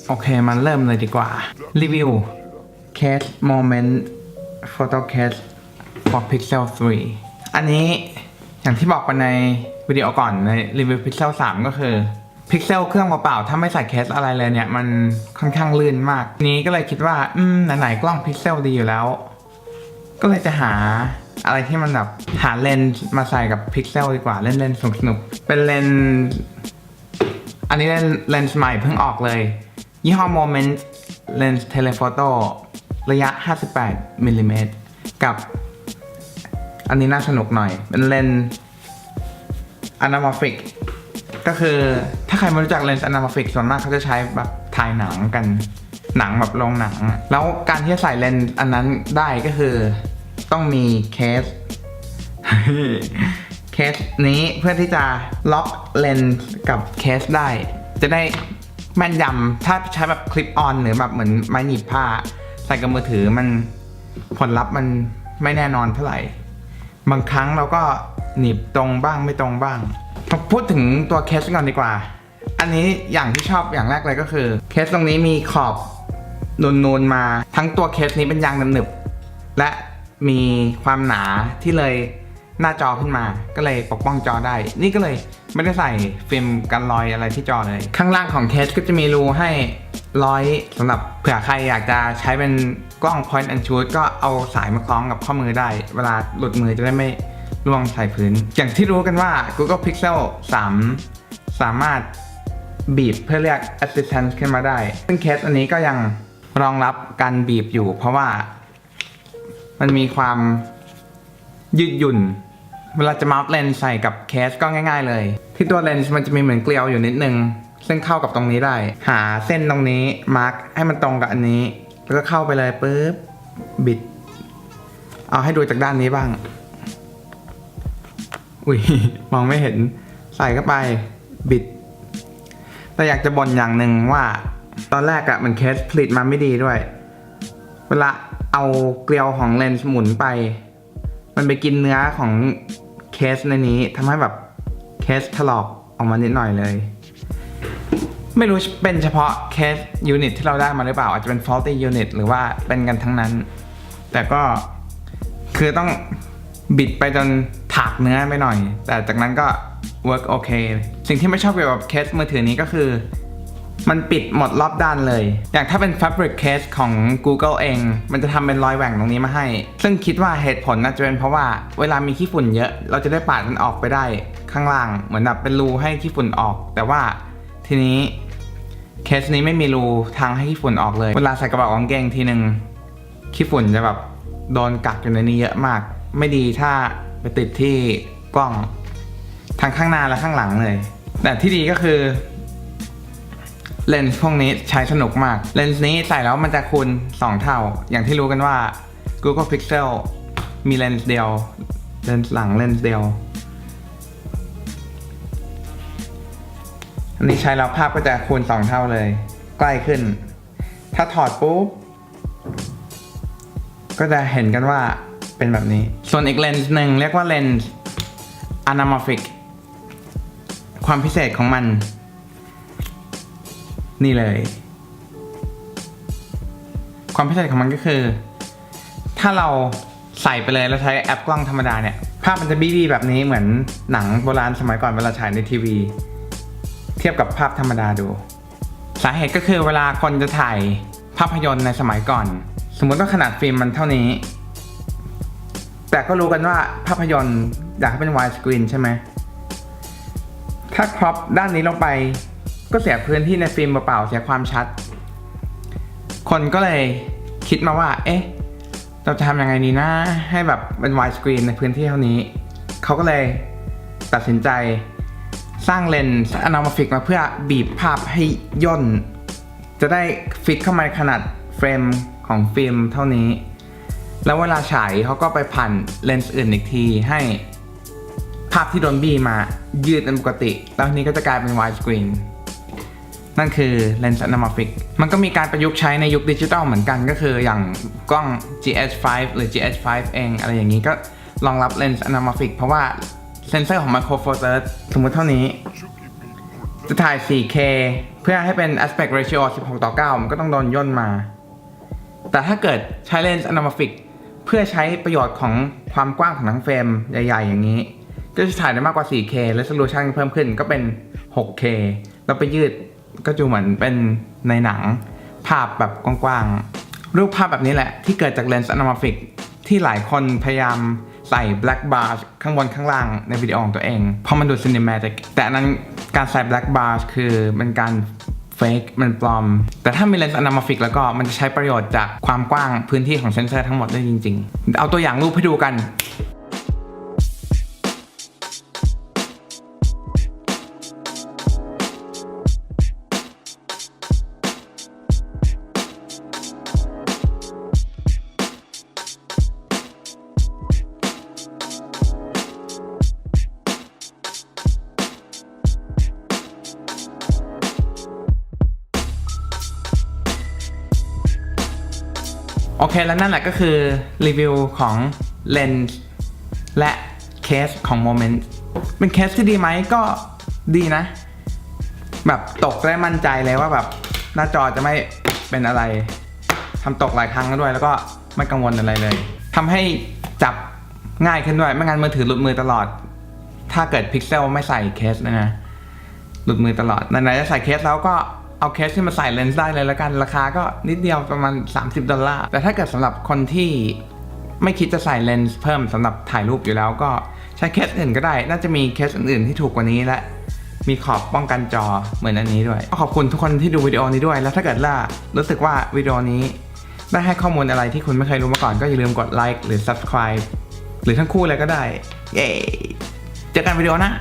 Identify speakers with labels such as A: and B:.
A: โอเคมันเริ่มเลยดีกว่ารีวิว Case Moment Photo Case for Pixel 3 อันนี้อย่างที่บอกไปในวิดีโอก่อนในรีวิว Pixel 3 ก็คือ Pixel เครื่องเปล่าๆถ้าไม่ใส่เคสอะไรเลยเนี่ยมันค่อนข้างลื่นมากนี้ก็เลยคิดว่าไหนๆกล้อง Pixel ดีอยู่แล้วก็เลยจะหาอะไรที่มันแบบหาเลนส์มาใส่กับ Pixel ดีกว่าเล่นๆสนุกๆเป็นเลนส์อันนี้เลนส์ใหม่เพิ่งออกเลยยี่ห้อ Moment Lens Telephoto ระยะ 58 มิลลิเมตรกับอันนี้น่าสนุกหน่อยเป็นเลนส์ anamorphic ก็คือถ้าใครไม่รู้จักเลนส์ anamorphic ส่วนมากเขาจะใช้แบบถ่ายหนังกันหนังแบบโรงหนังแล้วการที่จะใส่เลนส์อันนั้นได้ก็คือต้องมีเคส เคสนี้เพื่อที่จะล็อกเลนส์กับเคสได้จะได้แม่นยำถ้าใช้แบบคลิปออนหรือแบบเหมือนไม้หนีบผ้าใส่กับมือถือมันผลลัพธ์มันไม่แน่นอนเท่าไหร่บางครั้งเราก็หนีบตรงบ้างไม่ตรงบ้างพูดถึงตัวเคสก่อนดีกว่าอันนี้อย่างที่ชอบอย่างแรกเลยก็คือเคสตรงนี้มีขอบนูนๆมาทั้งตัวเคสนี้เป็นยางหนึบๆและมีความหนาที่เลยหน้าจอขึ้นมาก็เลยปกป้องจอได้นี่ก็เลยไม่ได้ใส่ฟิล์มกันรอยอะไรที่จอเลยข้างล่างของเคสก็จะมีรูให้ร้อยสำหรับเผื่อใครอยากจะใช้เป็นกล้อง point and shoot ก็เอาสายมาคล้องกับข้อมือได้เวลาหลุดมือจะได้ไม่ล่วงใส่พื้นอย่างที่รู้กันว่า Google Pixel 3 สามารถบีบเพื่อเรียก assistant ขึ้นมาได้ซึ่งเคสอันนี้ก็ยังรองรับการบีบอยู่เพราะว่ามันมีความยืดหยุ่นเวลาจะมาร์คเลนส์ใส่กับเคสก็ง่ายๆเลยที่ตัวเลนส์มันจะมีเหมือนเกลียวอยู่นิดนึงซึ่งเข้ากับตรงนี้ได้หาเส้นตรงนี้มาร์คให้มันตรงกับอันนี้แล้วก็เข้าไปเลยปุ๊บบิดเอาให้ดูจากด้านนี้บ้างอุ้ย มองไม่เห็นใส่เข้าไปบิดแต่อยากจะบ่นอย่างหนึ่งว่าตอนแรกอะมันเคสผลิตมาไม่ดีด้วยเวลาเอาเกลียวของเลนส์หมุนไปมันไปกินเนื้อของเคสในนี้ทำให้แบบเคสถลอกออกมานิดหน่อยเลยไม่รู้เป็นเฉพาะเคสยูนิตที่เราได้มาหรือเปล่าอาจจะเป็น faulty unit หรือว่าเป็นกันทั้งนั้นแต่ก็คือต้องบิดไปจนถากเนื้อไปหน่อยแต่จากนั้นก็ work โอเคสิ่งที่ไม่ชอบเกี่ยวกับเคสมือถือนี้ก็คือมันปิดหมดรอบด้านเลยอย่างถ้าเป็น Fabric Case ของ Google เองมันจะทำเป็นรอยแหว่งตรงนี้มาให้ซึ่งคิดว่าเหตุผลน่าจะเป็นเพราะว่าเวลามีขี้ฝุ่นเยอะเราจะได้ปาดมันออกไปได้ข้างล่างเหมือนแบบเป็นรูให้ขี้ฝุ่นออกแต่ว่าทีนี้เคสนี้ไม่มีรูทางให้ขี้ฝุ่นออกเลยเวลาใส่กระเป๋ากางเกงทีนึงขี้ฝุ่นจะแบบโดนกักอยู่ในนี้เยอะมากไม่ดีถ้าไปติดที่กล้องทั้งข้างหน้าและข้างหลังเลยแต่ที่ดีก็คือเลนส์พวกนี้ใช้สนุกมากเลนส์นี้ใส่แล้วมันจะคูณ2เท่าอย่างที่รู้กันว่า Google Pixel มีเลนส์เดียวเลนส์หลังเลนส์เดียวอันนี้ใช้แล้วภาพก็จะคูณ2เท่าเลยใกล้ขึ้นถ้าถอดปุ๊บก็จะเห็นกันว่าเป็นแบบนี้ส่วนอีกเลนส์หนึ่งเรียกว่าเลนส์ anamorphic ความพิเศษของมันนี่เลยความพิเศษของมันก็คือถ้าเราใส่ไปเลยแล้วใช้แอปกล้องธรรมดาเนี่ยภาพมันจะบี้ๆแบบนี้เหมือนหนังโบราณสมัยก่อนเวลาฉายในทีวีเทียบกับภาพธรรมดาดูสาเหตุก็คือเวลาคนจะถ่ายภาพยนตร์ในสมัยก่อนสมมติว่าขนาดฟิล์มมันเท่านี้แต่ก็รู้กันว่าภาพยนตร์อยากให้เป็น wide screen ใช่ไหมถ้าครอปด้านนี้ลงไปก็เสียพื้นที่ในฟิล์มเปล่าๆเสียความชัดคนก็เลยคิดมาว่าเอ๊ะเราจะทำยังไงดีนะให้แบบเป็น wide screen ในพื้นที่เท่านี้เขาก็เลยตัดสินใจสร้างเลนส์ anamorphic มาเพื่อบีบภาพให้ย่นจะได้ฟิตเข้ามาขนาดเฟรมของฟิล์มเท่านี้แล้วเวลาฉายเขาก็ไปผ่านเลนส์อื่นอีกทีให้ภาพที่โดนบี้มายืดเป็นปกติแล้วทีนี้ก็จะกลายเป็น wide screen นั่นคือเลนส์ anamorphic มันก็มีการประยุกต์ใช้ในยุคดิจิตอลเหมือนกันก็คืออย่างกล้อง GH5 หรือ GH5 เองอะไรอย่างนี้ก็รองรับเลนส์ anamorphic เพราะว่าเซนเซอร์ของ Micro Four Thirds สมมติเท่านี้ จะถ่าย 4K เพื่อให้เป็น aspect ratio 16:9 มันก็ต้องโดนย่นมา แต่ถ้าเกิดใช้เลนส์ anamorphic เพื่อใช้ประโยชน์ของความกว้างของทั้งเฟรมใหญ่ๆอย่างนี้ก็จะถ่ายได้มากกว่า 4K resolution เพิ่มขึ้นก็เป็น 6K แล้วไปยืดก็จะเหมือนเป็นในหนังภาพแบบกว้างๆรูปภาพแบบนี้แหละที่เกิดจากเลนส์ anamorphic ที่หลายคนพยายามใส่ black bar ข้างบนข้างล่างในวิดีโอของตัวเองเพราะมันดู cinematic แต่อันนั้นการใส่ black bar คือเป็นการ fake มันปลอมแต่ถ้ามีเลนส์ anamorphic แล้วก็มันจะใช้ประโยชน์จากความกว้างพื้นที่ของเซนเซอร์ทั้งหมดได้จริงๆเอาตัวอย่างรูปให้ดูกันโอเคแล้วนั่นแหละก็คือรีวิวของเลนส์และเคสของ Moment เป็นเคสที่ดีไหมก็ดีนะแบบตกได้มั่นใจเลยว่าแบบหน้าจอจะไม่เป็นอะไรทำตกหลายครั้งด้วยแล้วก็ไม่กังวลอะไรเลยทำให้จับง่ายขึ้นด้วยไม่งั้นมือถือหลุดมือตลอดถ้าเกิดพิกเซลไม่ใส่เคสนะหลุดมือตลอดไหนๆจะใส่เคสแล้วก็เอาเคสที่มาใส่เลนส์ได้เลยแล้วกันราคาก็นิดเดียวประมาณ$30แต่ถ้าเกิดสำหรับคนที่ไม่คิดจะใส่เลนส์เพิ่มสำหรับถ่ายรูปอยู่แล้วก็ใช้เคสอื่นก็ได้น่าจะมีเคสอื่นๆที่ถูกกว่านี้และมีขอบป้องกันจอเหมือนอันนี้ด้วยขอบคุณทุกคนที่ดูวิดีโอนี้ด้วยแล้วถ้าเกิดว่ารู้สึกว่าวิดีโอนี้ได้ให้ข้อมูลอะไรที่คุณไม่เคยรู้มาก่อนก็อย่าลืมกดไลค์หรือ subscribe หรือทั้งคู่เลยก็ได้เย้เจอกันวิดีโอหน้า